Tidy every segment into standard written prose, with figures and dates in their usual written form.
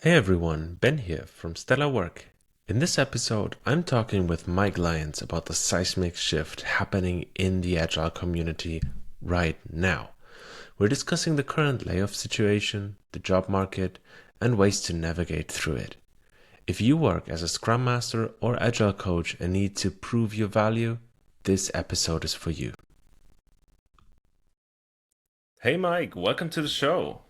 Hey everyone, Ben here from Stellar Work. In this episode, I'm talking with Mike Lyons about the seismic shift happening in the Agile community right now. We're discussing the current layoff situation, the job market, and ways to navigate through it. If you work as a Scrum Master or Agile coach and need to prove your value, this episode is for you. Hey Mike, welcome to the show.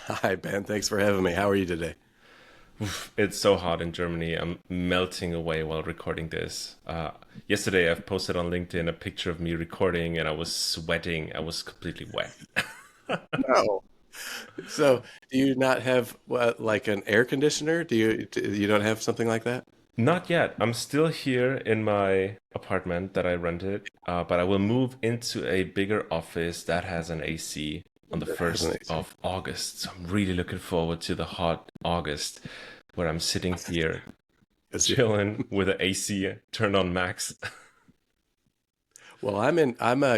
Hi, Ben. Thanks for having me. How are you today? It's so hot in Germany. I'm melting away while recording this. Yesterday, I've posted on LinkedIn a picture of me recording and I was sweating. I was completely wet. No. So, do you not have like an air conditioner? You don't have something like that? Not yet. I'm still here in my apartment that I rented, but I will move into a bigger office that has an AC on the That has an 1st AC. of August. So I'm really looking forward to the hot August where I'm sitting here Is it- chilling with an AC turned on max. Well, I'm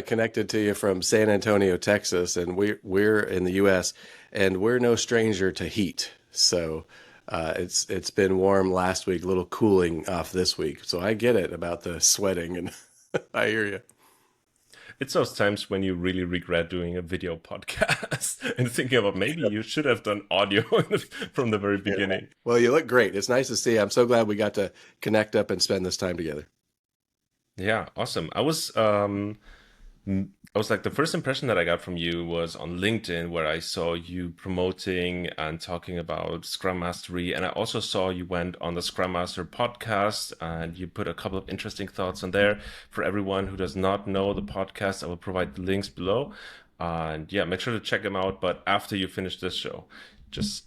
connected to you from San Antonio, Texas, and we're in the U.S. and we're no stranger to heat. So, it's been warm last week, a little cooling off this week. So I get it about the sweating, and I hear you. It's those times when you really regret doing a video podcast and thinking about maybe you should have done audio from the very Yeah. beginning. Well, you look great. It's nice to see you. I'm so glad we got to connect up and spend this time together. Yeah, awesome. I was like the first impression that I got from you was on LinkedIn where I saw you promoting and talking about Scrum Mastery, and I also saw you went on the Scrum Master podcast and you put a couple of interesting thoughts on there. For everyone who does not know the podcast, I will provide the links below. And yeah, make sure to check them out. But after you finish this show, just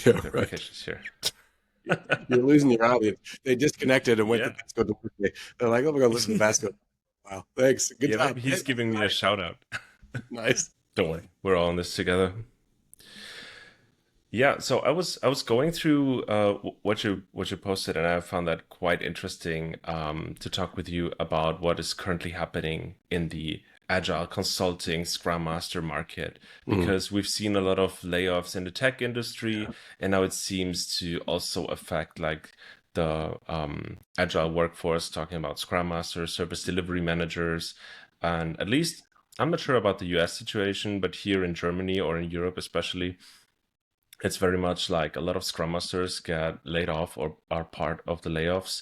Yeah, right. clarifications here. You're losing your audience. They disconnected and went to Yeah. basketball. They're like, oh, we're going to listen to basketball. Wow. Thanks. Good Yeah, maybe job. he's giving me a shout out. Nice. Don't worry, we're all in this together. Yeah, so I was going through what you posted, and I found that quite interesting to talk with you about what is currently happening in the Agile consulting Scrum Master market, Mhm. because we've seen a lot of layoffs in the tech industry, and now it seems to also affect like the Agile workforce, talking about Scrum Masters, service delivery managers, and at least I'm not sure about the US situation, but here in Germany or in Europe especially it's very much like a lot of Scrum Masters get laid off or are part of the layoffs.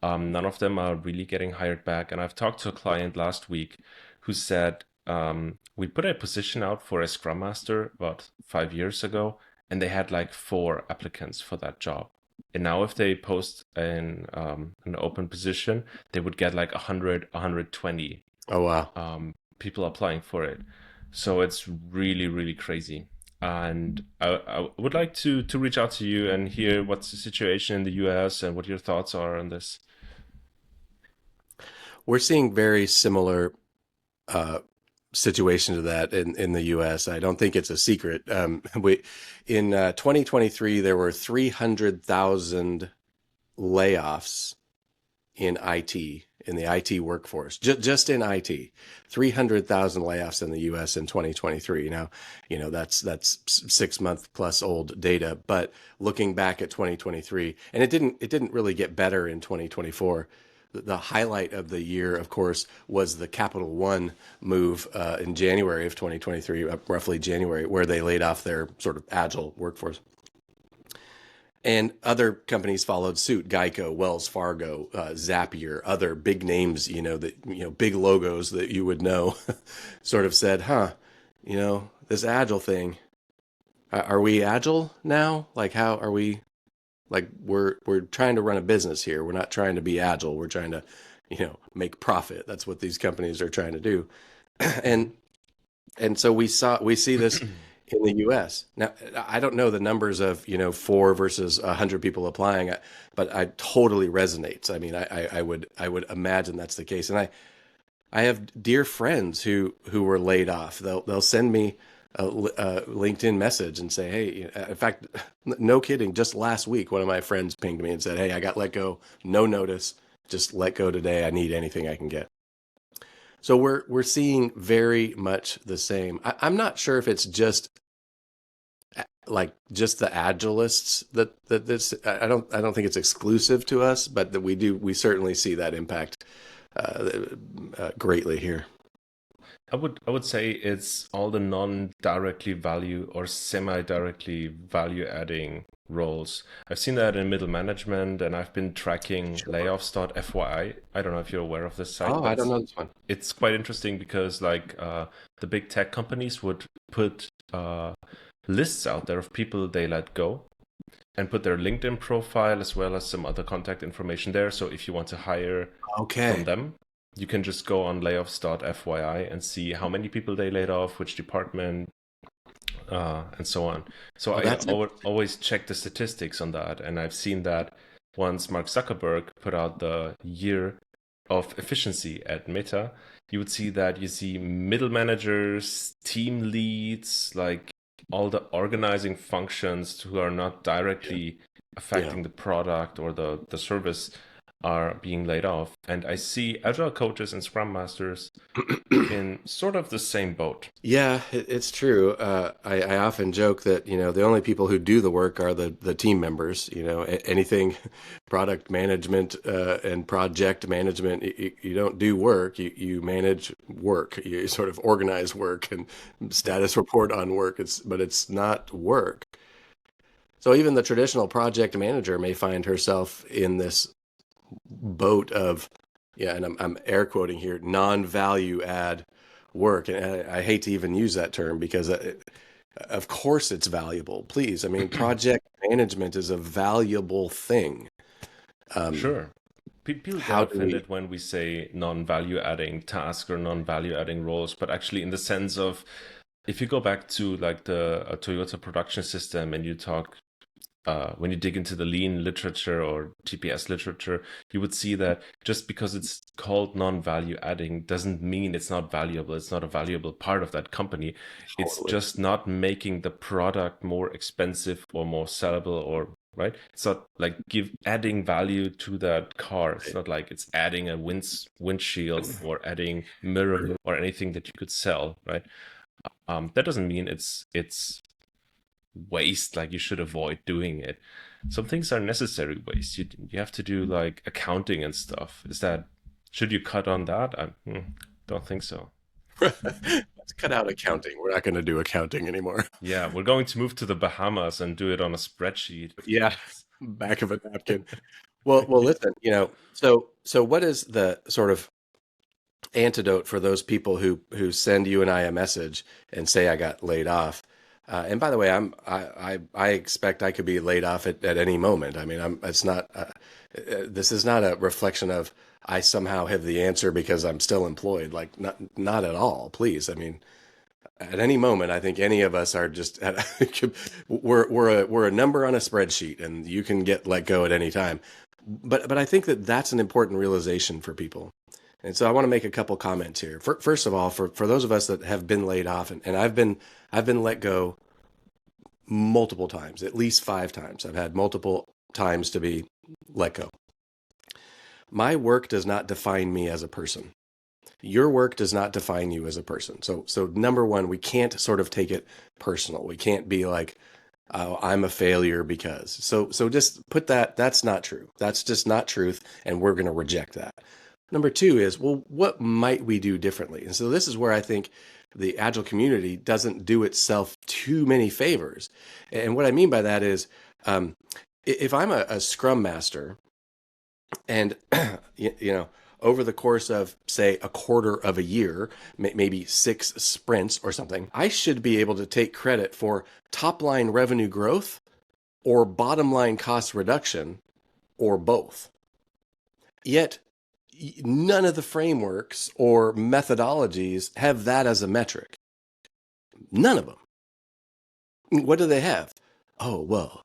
None of them are really getting hired back. And I've talked to a client last week who said, we put a position out for a Scrum Master about 5 years ago, and they had like four applicants for that job. And now if they post an open position, they would get like 100, 120 Oh, wow. people applying for it. So it's really, really crazy. And I would like to reach out to you and hear what's the situation in the US and what your thoughts are on this. We're seeing very similar uh, situation to that in the U.S. I don't think it's a secret. In 2023, there were 300,000 layoffs in IT, in the IT workforce, just in IT, 300,000 layoffs in the US in 2023. Now, that's 6 month plus old data, but looking back at 2023, and it didn't really get better in 2024. The highlight of the year, of course, was the Capital One move in January of 2023, roughly January, where they laid off their sort of agile workforce. And other companies followed suit: Geico, Wells Fargo, Zapier, other big names, big logos that you would know, sort of said, huh, this agile thing, are we agile now? Like, how are we, like, we're trying to run a business here. We're not trying to be agile. We're trying to, make profit. That's what these companies are trying to do. Mhm. And so we see this in the U.S. Now, I don't know the numbers of, four versus 100 people applying, but I totally resonates. I mean, I would imagine that's the case. And I have dear friends who were laid off. They'll send me a LinkedIn message and say, hey, in fact, no kidding, just last week, one of my friends pinged me and said, hey, I got let go, no notice, just let go today. I need anything I can get. So we're seeing very much the same. I'm not sure if it's just like just the agilists that this I don't think it's exclusive to us, but that we certainly see that impact uh, greatly here. I would say it's all the non-directly value or semi-directly value-adding roles. I've seen that in middle management, and I've been tracking Sure. layoffs.fyi. I don't know if you're aware of this site, Oh, but I don't it's know this one. it's quite interesting because like the big tech companies would put lists out there of people they let go and put their LinkedIn profile as well as some other contact information there. So if you want to hire from Okay. them, you can just go on layoffs.fyi and see how many people they laid off, which department, and so on. So Oh, I that's interesting. always check the statistics on that. And I've seen that once Mark Zuckerberg put out the year of efficiency at Meta, you would see that you see middle managers, team leads, like all the organizing functions who are not Yeah. directly Yeah. affecting the product or the service are being laid off. And I see agile coaches and scrum masters in sort of the same boat. Yeah, it's true. I often joke that, the only people who do the work are the team members. Anything product management and project management, you don't do work, you manage work. You sort of organize work and status report on work. But it's not work. So even the traditional project manager may find herself in this boat of, yeah, and I'm air quoting here, non-value add work. And I hate to even use that term because of course it's valuable. Please, I mean, project management is a valuable thing. Um, Sure. People get how do we? offended when we say non-value adding task or non-value adding roles, but actually in the sense of if you go back to like the Toyota production system and you talk when you dig into the lean literature or TPS literature, you would see that just because it's called non-value adding doesn't mean it's not valuable. It's not a valuable part of that company. It's Totally. just not making the product more expensive or more sellable or right. It's not like give adding value to that car. It's not like it's adding a windshield or adding mirror or anything that you could sell, right? That doesn't mean it's waste, like you should avoid doing it. Some things are necessary waste. You have to do like accounting and stuff. Is that should you cut on that? I don't think so. Let's cut out accounting. We're not going to do accounting anymore. Yeah, we're going to move to the Bahamas and do it on a spreadsheet. Yeah, back of a napkin. Well, Yeah. listen, so what is the sort of antidote for those people who send you and I a message and say I got laid off? And by the way, I expect I could be laid off at any moment. I mean, it's not this is not a reflection of I somehow have the answer because I'm still employed. Like not at all. Please, I mean, at any moment, I think any of us are just we're a number on a spreadsheet, and you can get let go at any time. But I think that that's an important realization for people. And so I want to make a couple comments here. First of all, for those of us that have been laid off, and I've been let go multiple times, at least 5 times. I've had multiple times to be let go. My work does not define me as a person. Your work does not define you as a person. So number one, we can't sort of take it personal. We can't be like, oh, I'm a failure because. So just put that. That's not true. That's just not truth, and we're going to reject that. Number two is, well, what might we do differently? And so this is where I think the Agile community doesn't do itself too many favors. And what I mean by that is, if I'm a Scrum Master and over the course of say a quarter of a year, maybe 6 sprints or something, I should be able to take credit for top line revenue growth or bottom line cost reduction or both. Yet none of the frameworks or methodologies have that as a metric. None of them. What do they have? Oh, well,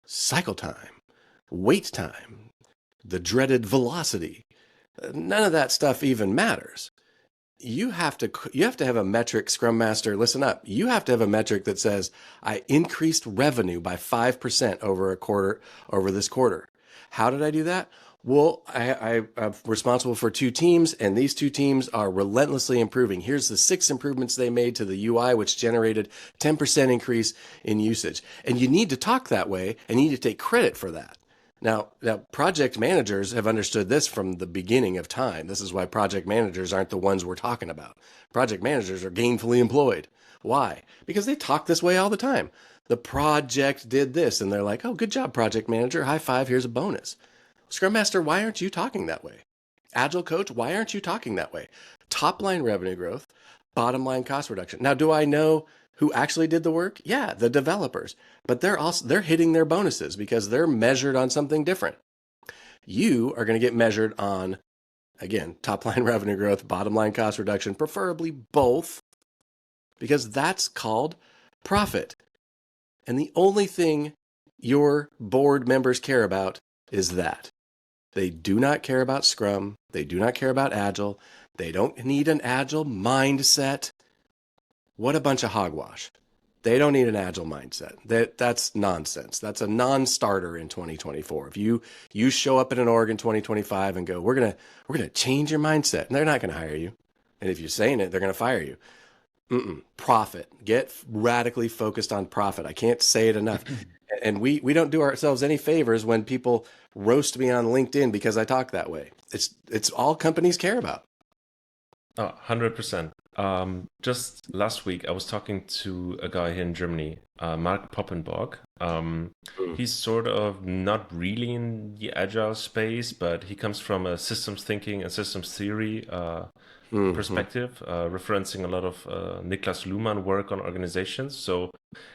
cycle time, wait time, the dreaded velocity. None of that stuff even matters. You have to have a metric, Scrum Master, listen up. You have to have a metric that says I increased revenue by 5% over this quarter. How did I do that? Well, I'm responsible for two teams, and these two teams are relentlessly improving. Here's the 6 improvements they made to the UI, which generated 10% increase in usage. And you need to talk that way, and you need to take credit for that. Now, project managers have understood this from the beginning of time. This is why project managers aren't the ones we're talking about. Project managers are gainfully employed. Why? Because they talk this way all the time. The project did this, and they're like, oh, good job, project manager. High five, here's a bonus. Scrum Master, why aren't you talking that way? Agile Coach, why aren't you talking that way? Top line revenue growth, bottom line cost reduction. Now, do I know who actually did the work? Yeah, the developers. But they're hitting their bonuses because they're measured on something different. You are going to get measured on, again, top line revenue growth, bottom line cost reduction, preferably both, because that's called profit. And the only thing your board members care about is that. They do not care about Scrum. They do not care about Agile. They don't need an Agile mindset. What a bunch of hogwash. They don't need an Agile mindset. That's nonsense. That's a non-starter in 2024. If you show up at an org in 2025 and go, we're gonna change your mindset, and they're not gonna hire you. And if you're saying it, they're gonna fire you. Profit. Get radically focused on profit. I can't say it enough. And we don't do ourselves any favors when people roast me on LinkedIn because I talk that way. It's all companies care about. Oh, 100%. Just last week, I was talking to a guy here in Germany, Mark Poppenborg. Mm. He's sort of not really in the agile space, but he comes from a systems thinking and systems theory Mm-hmm. perspective, referencing a lot of Niklas Luhmann work on organizations. So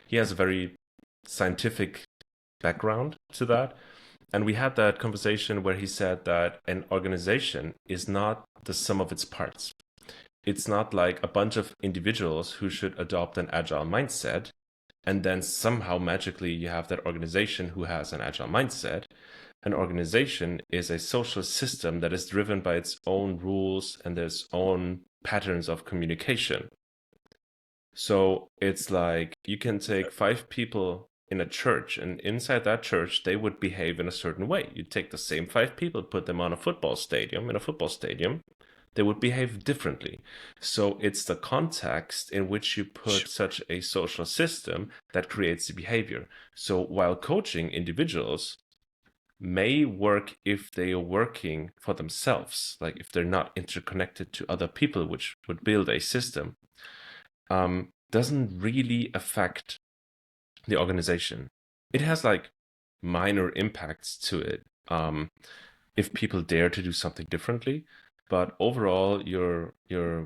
he has a very scientific background to that. And we had that conversation where he said that an organization is not the sum of its parts. It's not like a bunch of individuals who should adopt an agile mindset and then somehow magically you have that organization who has an agile mindset. An organization is a social system that is driven by its own rules and its own patterns of communication. So it's like you can take 5 people in a church, and inside that church, they would behave in a certain way. You take the same 5 people, put them on a football stadium, in a football stadium, they would behave differently. So it's the context in which you put such a social system that creates the behavior. So while coaching individuals may work if they are working for themselves, like if they're not interconnected to other people, which would build a system, doesn't really affect the organization. It has like minor impacts to it if people dare to do something differently. But overall, you're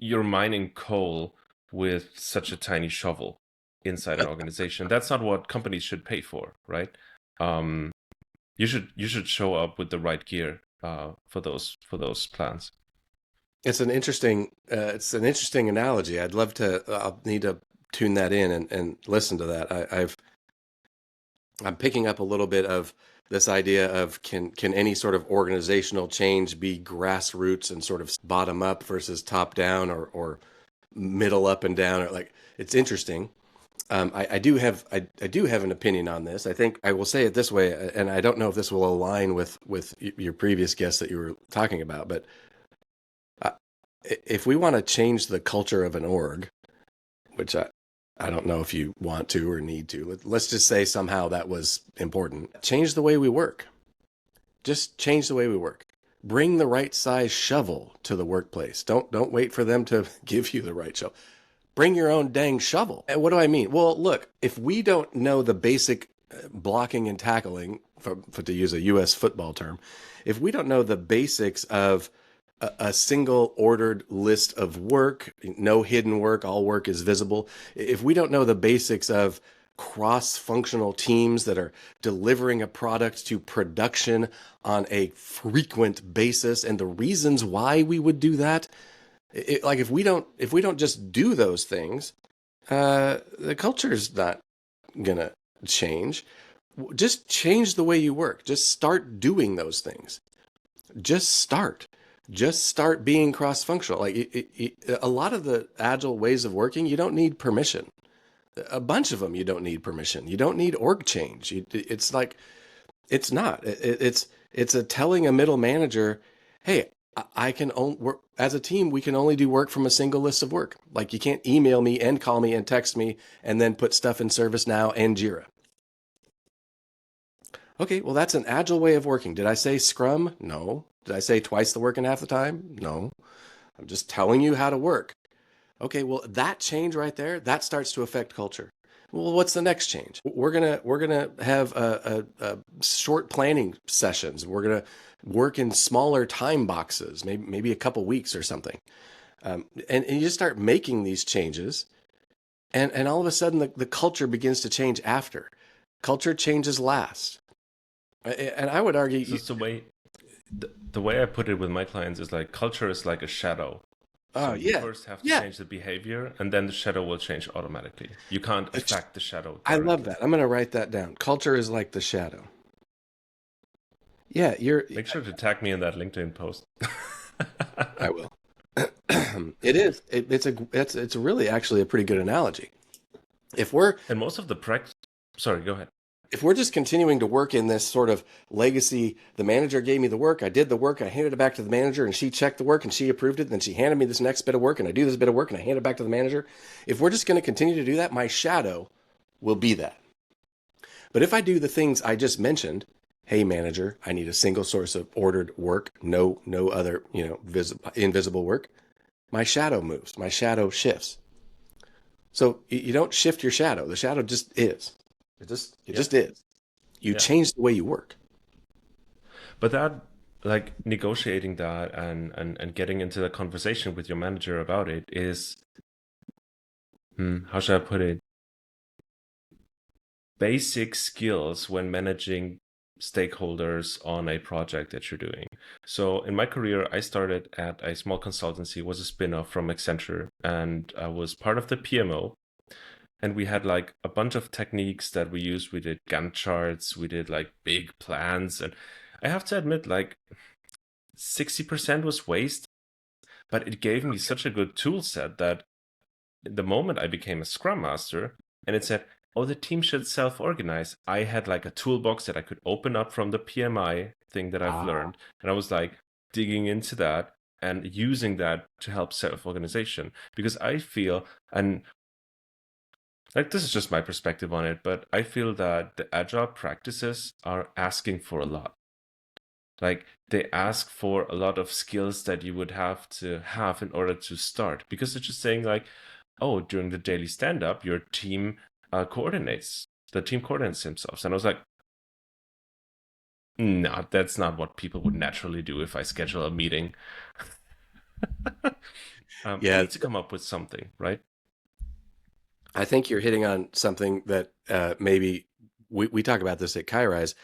mining coal with such a tiny shovel inside an organization. That's not what companies should pay for, right? Um, you should show up with the right gear for those plans. It's an interesting analogy. I'd love to. I'll need to tune that in and listen to that. I'm picking up a little bit of this idea of can any sort of organizational change be grassroots and sort of bottom up versus top down or middle up and down, or like it's interesting. I do have an opinion on this. I think I will say it this way, and I don't know if this will align with your previous guest that you were talking about, but uh, if we want to change the culture of an org, which I don't know if you want to or need to, let's just say somehow that was important. Change the way we work. Just change the way we work. Bring the right size shovel to the workplace. Don't wait for them to give you the right shovel. Bring your own dang shovel. And what do I mean? Well, look, if we don't know the basic blocking and tackling, to use a U.S. football term, if we don't know the basics of a single ordered list of work, no hidden work, all work is visible. If we don't know the basics of cross-functional teams that are delivering a product to production on a frequent basis and the reasons why we would do that, like if we don't just do those things, the culture's not gonna change. Just change the way you work. Just start doing those things. Just start. Just start being cross-functional. Like a lot of the agile ways of working, you don't need permission. A bunch of them, you don't need permission. You don't need org change. It's like It's not. It's a telling a middle manager, hey, I can only work as a team. We can only do work from a single list of work. Like you can't email me and call me and text me and then put stuff in ServiceNow and Jira. Okay, well that's an agile way of working. Did I say Scrum? No. Did I say twice the work in half the time? No. I'm just telling you how to work. Okay, well that change right there, that starts to affect culture. Well, what's the next change? We're gonna have a short planning sessions. We're gonna work in smaller time boxes, maybe a couple weeks or something. And you just start making these changes, and all of a sudden the culture begins to change after. Culture changes last. And I would So argue, it's the way I put it with my clients is like culture is like a shadow. So you yeah, first have to yeah, change the behavior, and then the shadow will change automatically. You can't affect the shadow I love directly. that. I'm going to write that down. Culture is like the shadow. Yeah, you're. Make sure to tag me in that LinkedIn post. I will. It is. It's really actually a pretty good analogy. If we're And most of the practice, sorry, go ahead. if we're just continuing to work in this sort of legacy, the manager gave me the work, I did the work, I handed it back to the manager, and she checked the work and she approved it, and then she handed me this next bit of work, and I do this bit of work and I hand it back to the manager. If we're just going to continue to do that, my shadow will be that. But if I do the things I just mentioned, hey manager, I need a single source of ordered work, no other, invisible work, my shadow moves, my shadow shifts. So you don't shift your shadow. The shadow just is. It Yeah, just is. You yeah. change the way you work. But that, like negotiating that and getting into the conversation with your manager about it is, how should I put it? Basic skills when managing stakeholders on a project that you're doing. So in my career, I started at a small consultancy, it was a spin-off from Accenture, and I was part of the PMO. And we had like a bunch of techniques that we used. We did Gantt charts, we did like big plans. And I have to admit, like 60% was waste, but it gave me such a good tool set that the moment I became a Scrum Master and it said, oh, the team should self organize, I had like a toolbox that I could open up from the PMI thing that I've Ah, learned. And I was like digging into that and using that to help self organization because I feel, and like this is just my perspective on it, but I feel that the agile practices are asking for a lot. Like they ask for a lot of skills that you would have to have in order to start because it's just saying like, oh, during the daily stand up, your team coordinates. The team coordinates themselves. And I was like, no, that's not what people would naturally do if I schedule a meeting. I yeah. need to come up with something, right? I think you're hitting on something that maybe we talk about this at Kairos.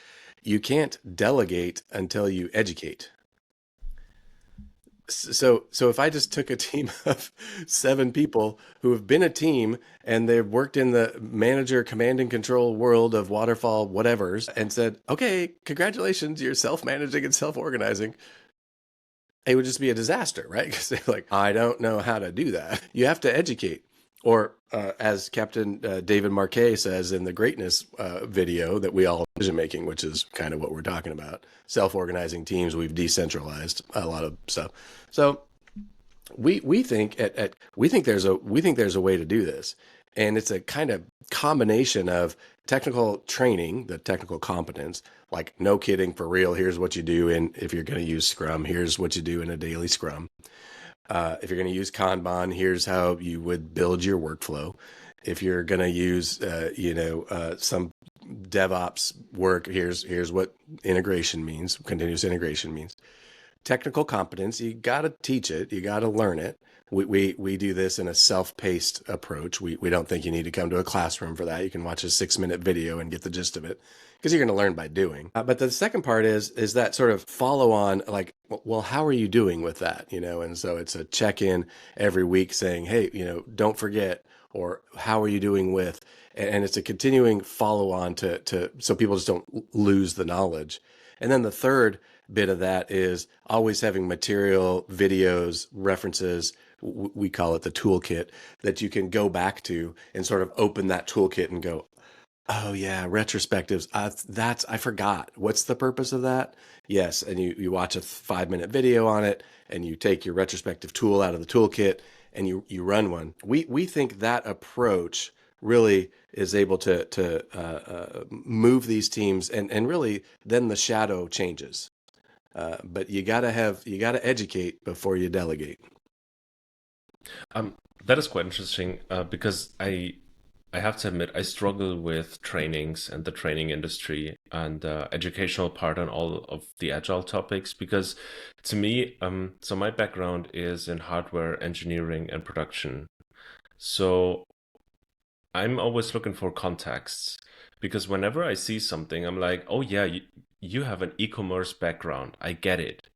You can't delegate until you educate. So if I just took a team of 7 people who have been a team and they've worked in the manager command and control world of waterfall whatevers and said, okay, congratulations, you're self-managing and self-organizing, it would just be a disaster, right? Because they're like, I don't know how to do that. You have to educate. Or as Captain David Marquet says in the Greatness video that we all vision making, which is kind of what we're talking about, self-organizing teams, we've decentralized a lot of stuff. So we think there's a way to do this, and it's a kind of combination of technical training, the technical competence, like no kidding, for real. Here's what you do, and if you're going to use Scrum, here's what you do in a daily Scrum. If you're going to use Kanban, here's how you would build your workflow. If you're going to use, some DevOps work, here's what integration means, continuous integration means. Technical competence, you got to teach it, you got to learn it. We do this in a self-paced approach. We don't think you need to come to a classroom for that. You can watch a 6-minute video and get the gist of it because you're going to learn by doing. But the second part is that sort of follow on, like, well, how are you doing with that? And so it's a check-in every week saying, hey, don't forget, or how are you doing with, and it's a continuing follow on to so people just don't lose the knowledge. And then the third bit of that is always having material, videos, references. We call it the toolkit that you can go back to and sort of open that toolkit and go, Oh yeah, retrospectives. That's I forgot. What's the purpose of that? Yes, and you watch a 5 minute video on it, and you take your retrospective tool out of the toolkit, and you run one. We think that approach really is able to move these teams, and really then the shadow changes. But you gotta educate before you delegate. Um, that is quite interesting because I have to admit I struggle with trainings and the training industry and educational part on all of the agile topics because to me, so my background is in hardware engineering and production. So I'm always looking for contexts because whenever I see something, I'm like, oh yeah, you have an e-commerce background. I get it.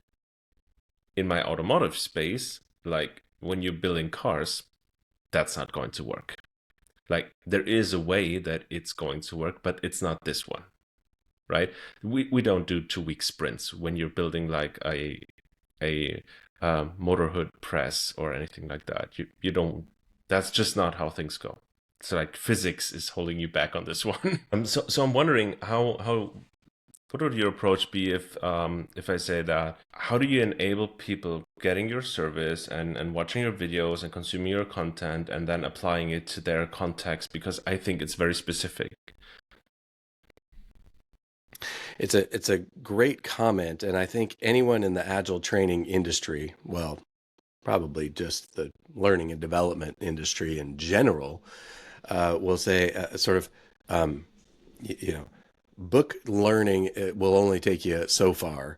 In my automotive space, like when you're building cars, that's not going to work. Like there is a way that it's going to work, but it's not this one, right? We don't do 2 week sprints when you're building like a motor hood press or anything like that. You don't. That's just not how things go. So like physics is holding you back on this one. So I'm wondering how what would your approach be if I say that? How do you enable people getting your service and watching your videos and consuming your content and then applying it to their context? Because I think it's very specific. It's a great comment, and I think anyone in the agile training industry, well, probably just the learning and development industry in general, will say sort of you know, book learning will only take you so far.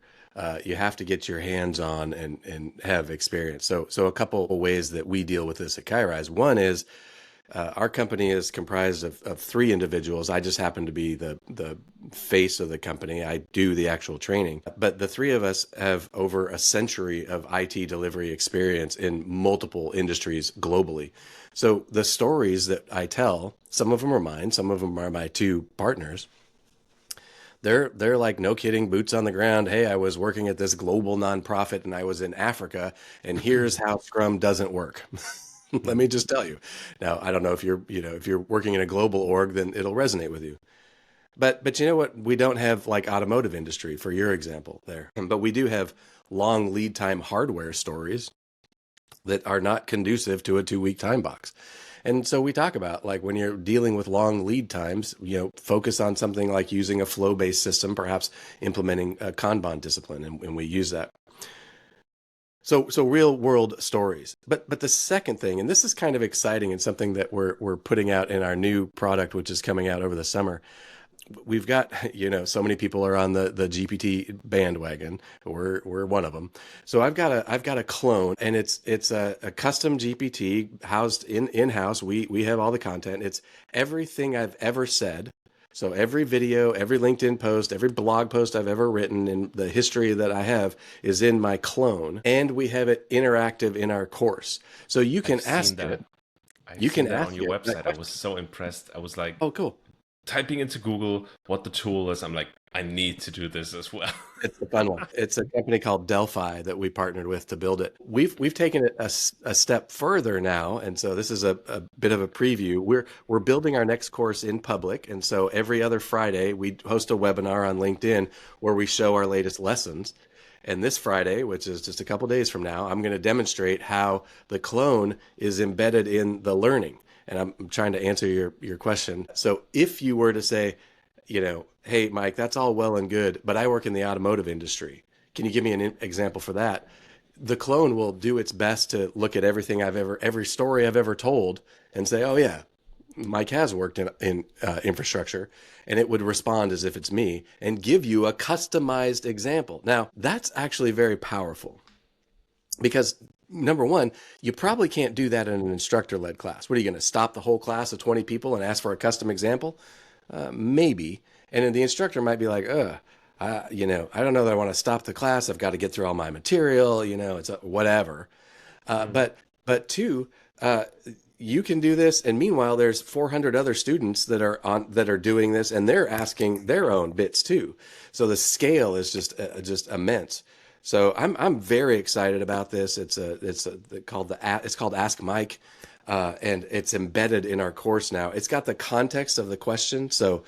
You have to get your hands on and have experience. So a couple of ways that we deal with this at Kairos. One is our company is comprised of three individuals. I just happen to be the face of the company. I do the actual training. But the three of us have over a century of IT delivery experience in multiple industries globally. So the stories that I tell, some of them are mine, some of them are my two partners. They're like, no kidding, boots on the ground. Hey, I was working at this global nonprofit and I was in Africa, and here's how Scrum doesn't work. Let me just tell you. Now, I don't know if if you're working in a global org, then it'll resonate with you. But you know what? We don't have like automotive industry for your example there, but we do have long lead time hardware stories that are not conducive to a 2 week time box. And so we talk about like when you're dealing with long lead times, focus on something like using a flow-based system, perhaps implementing a Kanban discipline, and we use that. So real world stories. But the second thing, and this is kind of exciting and something that we're putting out in our new product, which is coming out over the summer. We've got, so many people are on the GPT bandwagon. We're one of them. So I've got a clone, and it's a custom GPT housed in-house. We have all the content. It's everything I've ever said. So every video, every LinkedIn post, every blog post I've ever written, and the history that I have is in my clone, and we have it interactive in our course. So you I've can seen ask that. it. I've You can seen that on ask your it that website. I was question. so impressed. I was like Oh, cool. typing into Google what the tool is. I'm like, I need to do this as well. It's a fun one. It's a company called Delphi that we partnered with to build it. We've taken it a step further now, and so this is a bit of a preview. We're building our next course in public, and so every other Friday we host a webinar on LinkedIn where we show our latest lessons. And this Friday, which is just a couple days from now, I'm going to demonstrate how the clone is embedded in the learning. And I'm trying to answer your question. So if you were to say, hey, Mike, that's all well and good, but I work in the automotive industry. Can you give me an example for that? The clone will do its best to look at every story I've ever told and say, oh, yeah, Mike has worked in infrastructure, and it would respond as if it's me and give you a customized example. Now, that's actually very powerful because number one, you probably can't do that in an instructor led class. What are you going to stop the whole class of 20 people and ask for a custom example? Maybe. And then the instructor might be like, I don't know that I want to stop the class. I've got to get through all my material, it's whatever. Uh, Mm. but, but two, you can do this. And meanwhile, there's 400 other students that are doing this, and they're asking their own bits too. So the scale is just immense. So I'm very excited about this. It's called Ask Mike. and it's embedded in our course now. It's got the context of the question. So,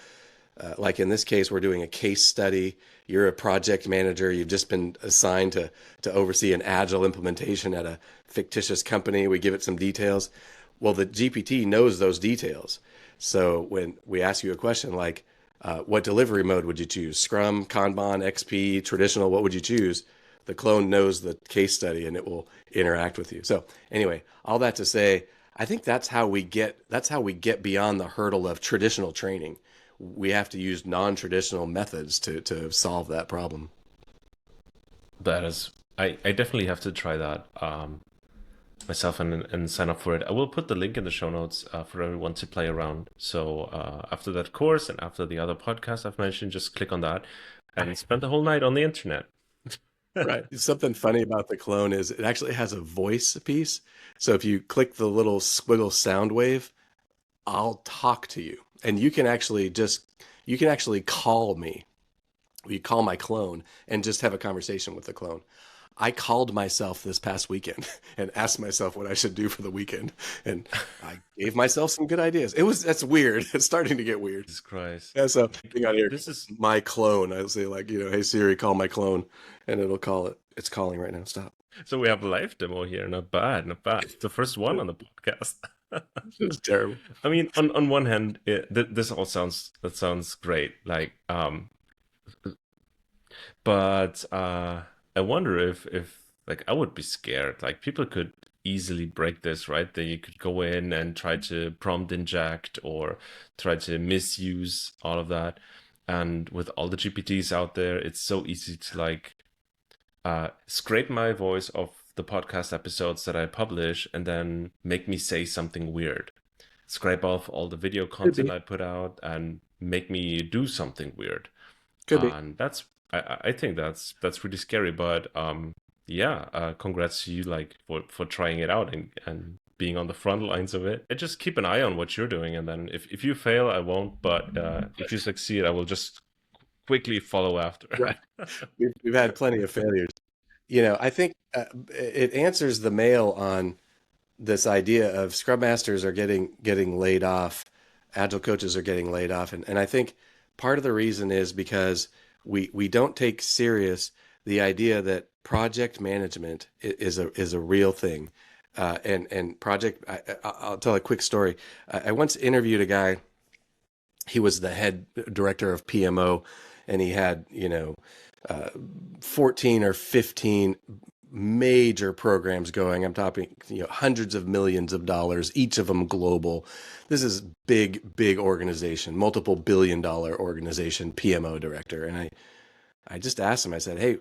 like in this case, we're doing a case study. You're a project manager. You've just been assigned to oversee an agile implementation at a fictitious company. We give it some details. Well, the GPT knows those details. So when we ask you a question like, what delivery mode would you choose? Scrum, Kanban, XP, traditional, what would you choose? The clone knows the case study and it will interact with you. So anyway, all that to say, I think that's how we get beyond the hurdle of traditional training. We have to use non-traditional methods to solve that problem. That is, I definitely have to try that myself and sign up for it. I will put the link in the show notes for everyone to play around. So after that course and after the other podcast I've mentioned, just click on that and spend the whole night on the internet. Right. Something funny about the clone is it actually has a voice piece. So if you click the little squiggle sound wave, I'll talk to you. And you can actually call me. You call my clone and just have a conversation with the clone. I called myself this past weekend and asked myself what I should do for the weekend. And I gave myself some good ideas. That's weird. It's starting to get weird. Jesus Christ. Yeah, so being on here, This is my clone, I'll say like, hey Siri, call my clone, and it'll call it. It's calling right now. Stop. so we have a live demo here. Not bad, not bad. The first one on the podcast. It's terrible. I mean, on one hand, this all sounds great. Like, but I wonder if like I would be scared. Like people could easily break this, right? That you could go in and try to prompt inject or try to misuse all of that. And with all the GPTs out there, it's so easy to like scrape my voice off the podcast episodes that I publish and then make me say something weird. Scrape off all the video Could content be. I put out and make me do something weird. Could be. And I think that's really scary. But yeah, congrats to you like for trying it out and being on the front lines of it. I just keep an eye on what you're doing, and then if you fail, I won't. But if you succeed, I will just quickly follow after. Right. We've had plenty of failures. I think it answers the mail on this idea of Scrum Masters are getting laid off, Agile coaches are getting laid off, and I think part of the reason is because we don't take serious the idea that project management is a real thing, and project. I'll tell a quick story. I once interviewed a guy. He was the head director of PMO, and he had 14 or 15 major programs going. I'm talking, hundreds of millions of dollars, each of them global. This is big organization, multiple billion-dollar organization, PMO director. And I just asked him, I said, hey,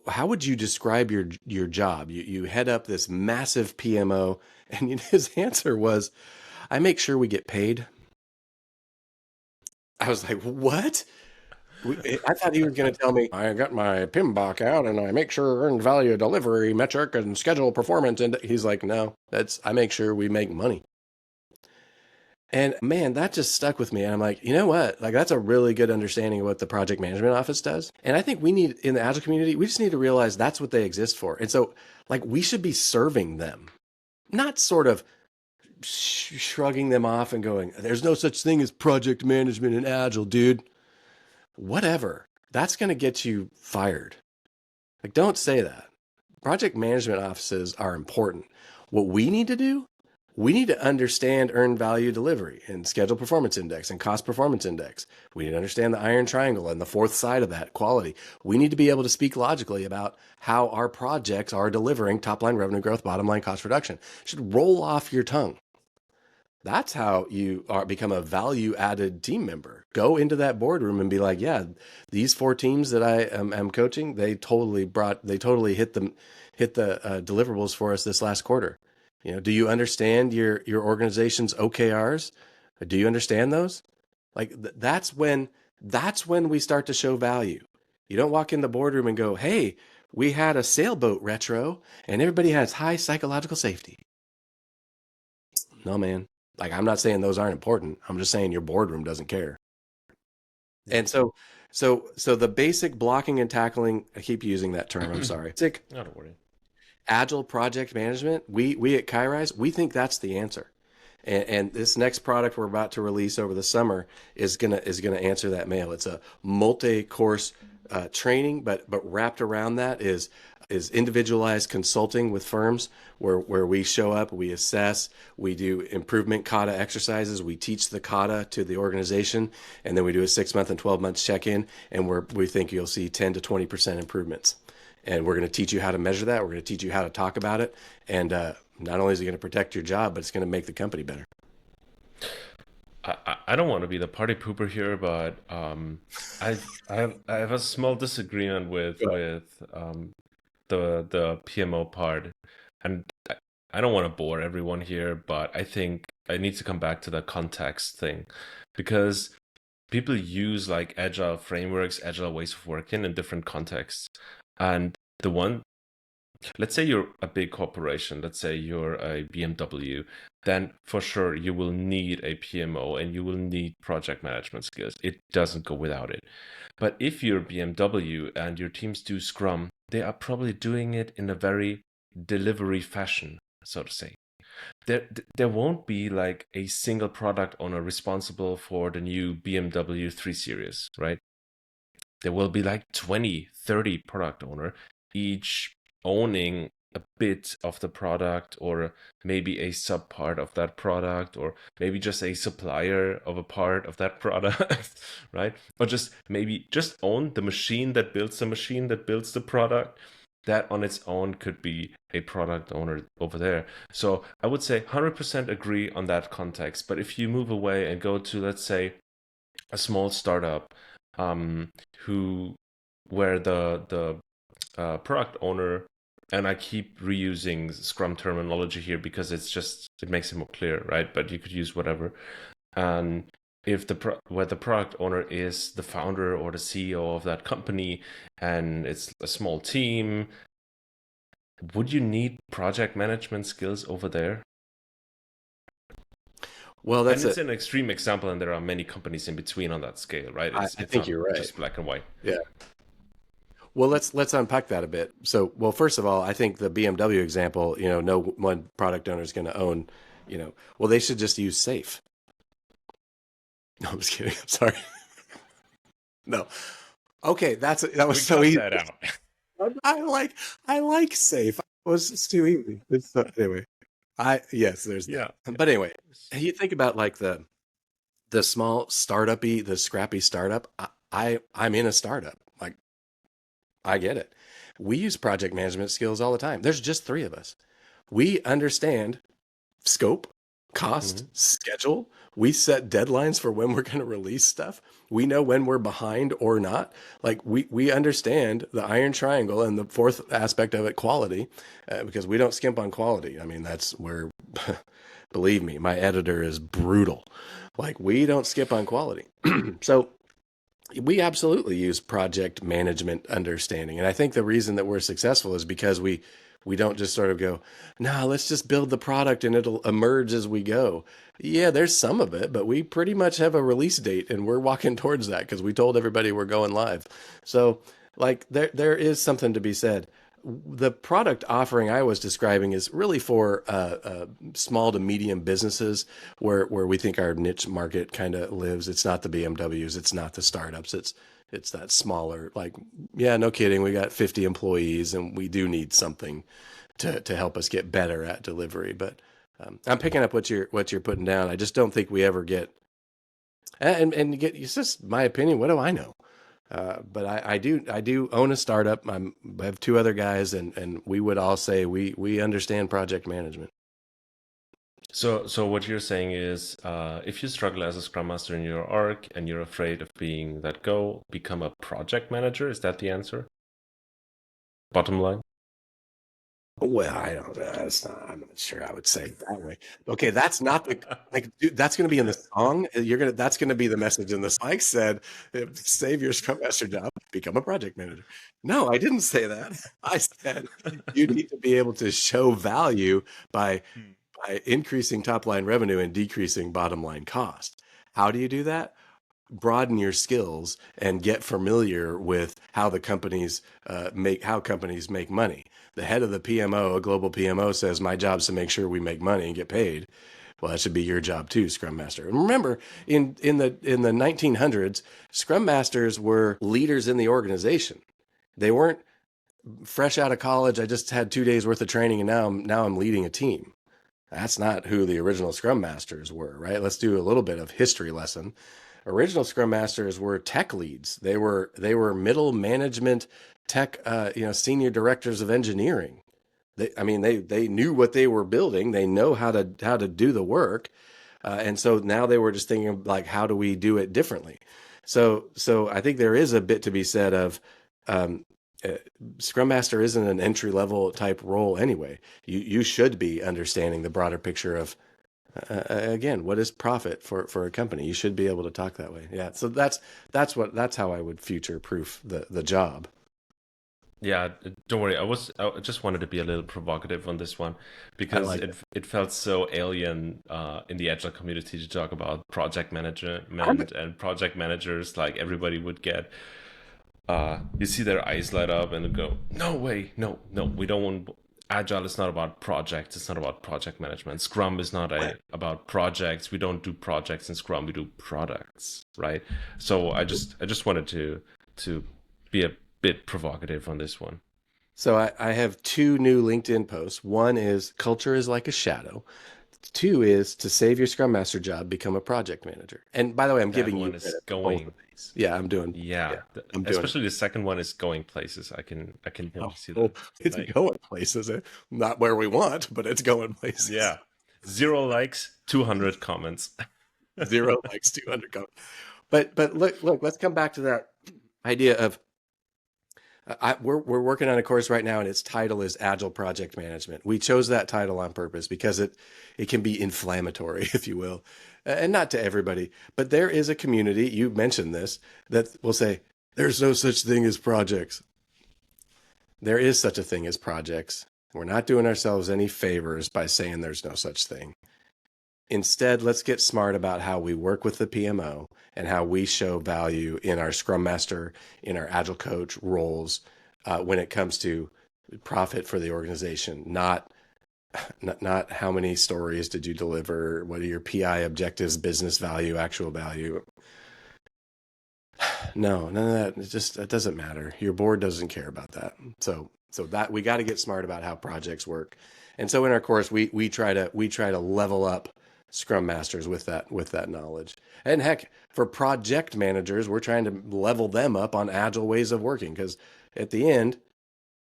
how would you describe your job? You head up this massive PMO. And his answer was, I make sure we get paid. I was like, what? I thought he was going to tell me, I got my PMBOK out and I make sure earned value delivery metric and schedule performance. And he's like, no, I make sure we make money. And man, that just stuck with me. And I'm like, you know what? Like, that's a really good understanding of what the project management office does. And I think we need, in the Agile community, we just need to realize that's what they exist for. And so, like, we should be serving them, not sort of shrugging them off and going, there's no such thing as project management in Agile, dude. Whatever. That's going to get you fired. Like, don't say that. Project management offices are important. What we need to do, we need to understand earned value delivery and schedule performance index and cost performance index. We need to understand the iron triangle and the fourth side of that, quality. We need to be able to speak logically about how our projects are delivering top line revenue growth, bottom line cost reduction. It should roll off your tongue. That's how you become a value added team member. Go into that boardroom and be like, yeah, these four teams that I am coaching, they totally hit the deliverables for us this last quarter. Do you understand your organization's OKRs? Do you understand those? Like that's when we start to show value. You don't walk in the boardroom and go, hey, we had a sailboat retro and everybody has high psychological safety. No, man. Like, I'm not saying those aren't important. I'm just saying your boardroom doesn't care. And so the basic blocking and tackling, I keep using that term, I'm sorry. Not to worry. Agile project management, we at Kairos, we think that's the answer. And this next product we're about to release over the summer is gonna answer that mail. It's a multi-course training, but wrapped around that is individualized consulting with firms where we show up, we assess, we do improvement kata exercises, we teach the kata to the organization, and then we do a 6 month and 12 months check-in, and we think you'll see 10 to 20% improvements. And we're going to teach you how to measure that. We're going to teach you how to talk about it. And not only is it going to protect your job, but it's going to make the company better. I don't want to be the party pooper here, but I have a small disagreement with the PMO part, and I don't want to bore everyone here, but I think I need to come back to the context thing, because people use like agile frameworks, agile ways of working in different contexts, and the one let's say you're a big corporation, let's say you're a BMW, then for sure you will need a PMO and you will need project management skills. It doesn't go without it. But if you're BMW and your teams do Scrum, they are probably doing it in a very delivery fashion, so to say. There won't be like a single product owner responsible for the new BMW 3 Series, right? There will be like 20, 30 product owner, each owning a bit of the product, or maybe a sub part of that product, or maybe just a supplier of a part of that product, right? Or just maybe just own the machine that builds the machine that builds the product. That on its own could be a product owner over there. So I would say 100% agree on that context. But if you move away and go to, let's say, a small startup, um, who where the product owner, and I keep reusing Scrum terminology here because it makes it more clear, right? But you could use whatever. And if where the product owner is the founder or the CEO of that company, and it's a small team, would you need project management skills over there? Well, And that's it's it. an extreme example, and there are many companies in between on that scale, right? It's I it's think not you're right. just black and white. Yeah. Well, let's unpack that a bit. So, well, first of all, I think the BMW example, no one product owner is going to own, well, they should just use safe. No, I'm just kidding. I'm sorry. No. Okay, that was We so cut easy. that out. I like I like safe. It was it's too easy. Anyway, I yes, there's that. Yeah. But anyway, you think about like the small startup-y, the scrappy startup. I'm in a startup. Like I get it. We use project management skills all the time. There's just three of us. We understand scope, cost, Mhm. schedule. We set deadlines for when we're going to release stuff. We know when we're behind or not. Like we understand the iron triangle, and the fourth aspect of it, quality, because we don't skimp on quality. I mean, that's where, believe me, my editor is brutal. Like we don't skip on quality. So we absolutely use project management understanding. And I think the reason that we're successful is because we don't just sort of go, nah, let's just build the product and it'll emerge as we go. Yeah, there's some of it, but we pretty much have a release date and we're walking towards that because we told everybody we're going live. So like there is something to be said. The product offering I was describing is really for small to medium businesses where we think our niche market kind of lives. It's not the BMWs, it's not the startups. It's that smaller, like, yeah, no kidding. We got 50 employees and we do need something to help us get better at delivery. But I'm picking up what you're putting down. I just don't think we ever get and get. It's just my opinion. What do I know? But I do own a startup. I have two other guys, and we would all say we understand project management. So what you're saying is, if you struggle as a Scrum Master in your org and you're afraid of being let go, become a project manager. Is that the answer? Bottom line? Well, I don't know. That's not, I'm not sure I would say it that way. Okay, that's not the like, dude, that's going to be in the song. That's going to be the message in the song. Mike said, "Save your Scrum Master job, become a project manager." No, I didn't say that. I said you need to be able to show value by Hmm. increasing top line revenue and decreasing bottom line cost. How do you do that? broaden your skills and get familiar with how the companies make money. The head of the PMO, a global PMO, says my job is to make sure we make money and get paid. Well, that should be your job too, Scrum Master. And remember, in the 1900s, Scrum Masters were leaders in the organization. They weren't fresh out of college. I just had 2 days worth of training, and now I'm leading a team. That's not who the original Scrum Masters were, right? Let's do a little bit of history lesson. Original Scrum Masters were tech leads. They were middle management tech, senior directors of engineering. They knew what they were building. They know how to do the work, and so now they were just thinking like, how do we do it differently? So I think there is a bit to be said of um, Scrum Master isn't an entry level type role anyway. You should be understanding the broader picture of again, what is profit for a company. You should be able to talk that way. Yeah, so that's how I would future proof the job. Yeah, don't worry. I just wanted to be a little provocative on this one I because like it it. it felt so alien in the agile community to talk about project I'm management and project managers. Like everybody would get, you see their eyes light up and go, "No way, no, no, we don't want." Agile is not about projects. It's not about project management. Scrum is not about projects. We don't do projects in Scrum. We do products, right? So I just wanted to be a bit provocative on this one. So I have two new LinkedIn posts. One is culture is like a shadow. Two is to save your Scrum Master job, become a project manager. And by the way, I'm That giving you one is credit for both of going, these. Yeah, I'm doing. yeah, Yeah, I'm doing it. especially the second one is going places. I can Oh, totally see oh, that. it's Like, going places. Not where we want, but it's going places. yeah, 0 likes, 200 comments. 0 likes, 200 comments. But look, let's come back to that idea of we're working on a course right now, and its title is Agile Project Management. We chose that title on purpose because it can be inflammatory, if you will, and not to everybody. But there is a community, you mentioned this, that will say there's no such thing as projects. There is such a thing as projects. We're not doing ourselves any favors by saying there's no such thing. Instead, let's get smart about how we work with the PMO and how we show value in our Scrum Master, in our Agile Coach roles when it comes to profit for the organization, not how many stories did you deliver, what are your PI objectives, business value, actual value. No, none of that. That doesn't matter. Your board doesn't care about that. So that we got to get smart about how projects work. And so in our course, we try to level up Scrum Masters with that knowledge. And heck, for project managers, we're trying to level them up on agile ways of working because at the end,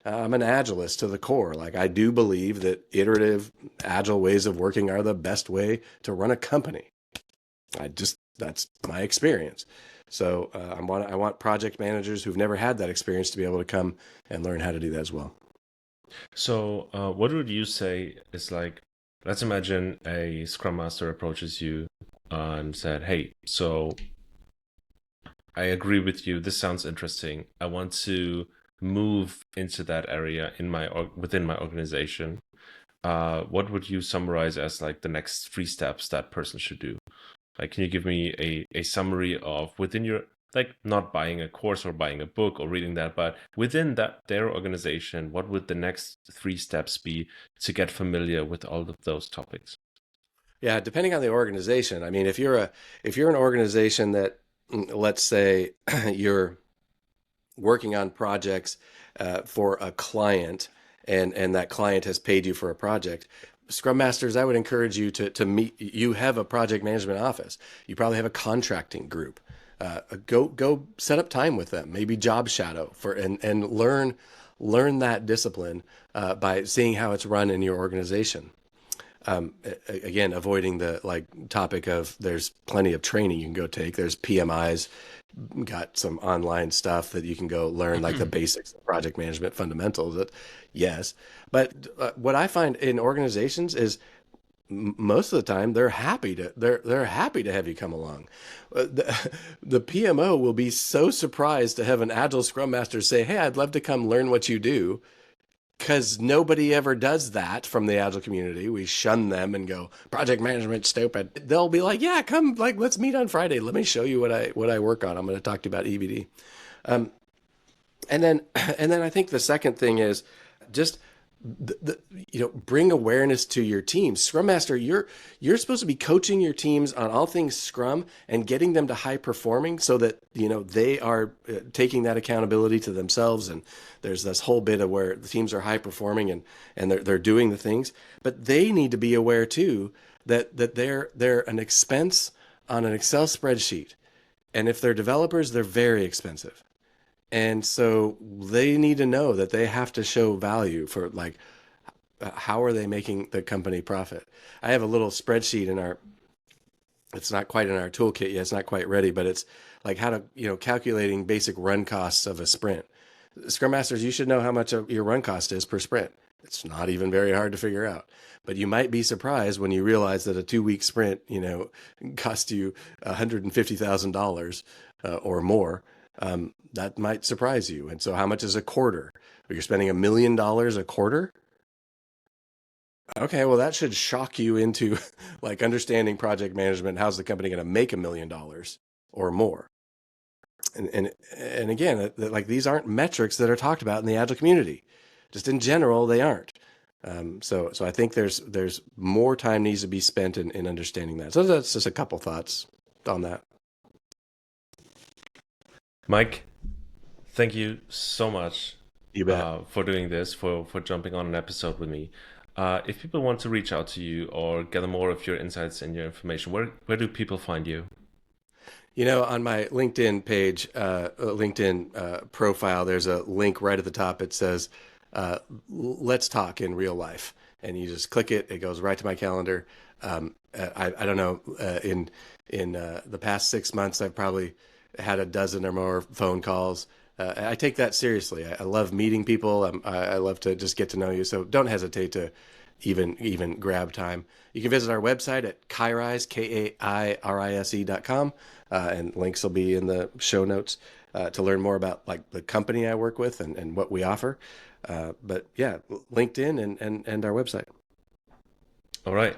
I'm an agilist to the core. Like I do believe that iterative agile ways of working are the best way to run a company. That's my experience. So I want project managers who've never had that experience to be able to come and learn how to do that as well. So, what would you say is like, let's imagine a Scrum Master approaches you and said, "Hey, so I agree with you. This sounds interesting. I want to move into that area within my organization." What would you summarize as like the next 3 steps that person should do? Like, can you give me a summary of within your, like, not buying a course or buying a book or reading that, but within their organization, what would the next 3 steps be to get familiar with all of those topics? Yeah, depending on the organization. I mean, if you're an organization that let's say you're working on projects for a client and that client has paid you for a project. Scrum Masters, I would encourage you to meet. You have a project management office. You probably have a contracting group. Go set up time with them. Maybe job shadow and learn that discipline by seeing how it's run in your organization. Again, avoiding the topic of there's plenty of training you can go take. There's PMIs, got some online stuff that you can go learn, like the basics of project management fundamentals. Yes, but what I find in organizations is most of the time they're happy to have you come along. The PMO will be so surprised to have an agile scrum master say, "Hey, I'd love to come learn what you do." because nobody ever does that from the Agile community. We shun them and go, project management, stupid. They'll be like, yeah, come, like, let's meet on Friday. Let me show you what I work on. I'm going to talk to you about EBD. And then, and then I think the second thing is just bring awareness to your team. Scrum Master, you're supposed to be coaching your teams on all things Scrum and getting them to high performing so that they are taking that accountability to themselves. And there's this whole bit of where the teams are high performing and they're doing the things, but they need to be aware too that they're an expense on an Excel spreadsheet. And if they're developers, they're very expensive. And so they need to know that they have to show value for, like, how are they making the company profit? I have a little spreadsheet it's not quite in our toolkit yet. It's not quite ready, but it's like how to, calculating basic run costs of a sprint. Scrum Masters, you should know how much your run cost is per sprint. It's not even very hard to figure out, but you might be surprised when you realize that a 2-week sprint, costs you $150,000 or more. That might surprise you. And so how much is a quarter? You're spending $1 million a quarter? Okay, well, that should shock you into like understanding project management. How's the company going to make $1 million or more? And again, like, these aren't metrics that are talked about in the Agile community. Just in general, they aren't. So I think there's more time needs to be spent in understanding that. So that's just a couple thoughts on that. Mike, thank you so much You bet. for doing this, for jumping on an episode with me. If people want to reach out to you or gather more of your insights and your information, where do people find you? On my LinkedIn page, LinkedIn profile, there's a link right at the top. It says, let's talk in real life. And you just click it. It goes right to my calendar. I don't know, in the past 6 months, I've probably had a dozen or more phone calls. I take that seriously. I love meeting people. I love to just get to know you. So don't hesitate to even grab time. You can visit our website at Kairise, KAIRISE.com, and links will be in the show notes to learn more about, like, the company I work with and what we offer. But yeah, LinkedIn and our website. All right.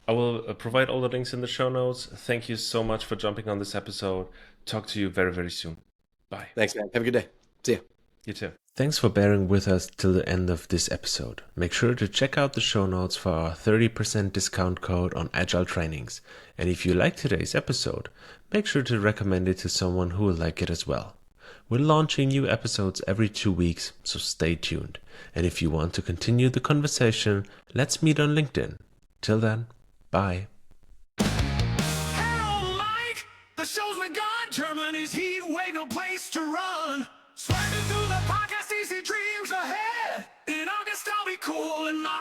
I will provide all the links in the show notes. Thank you so much for jumping on this episode. Talk to you very, very soon. Bye. Thanks, man. Have a good day. See ya. You too. Thanks for bearing with us till the end of this episode. Make sure to check out the show notes for our 30% discount code on Agile trainings. And if you like today's episode, make sure to recommend it to someone who will like it as well. We're launching new episodes every 2 weeks, so stay tuned. And if you want to continue the conversation, let's meet on LinkedIn. Till then, bye. Hello, Mike. The show's begun. Germany's heat wave, no place to run. Swiping through the podcast, easy dreams ahead. In August, I'll be cool in my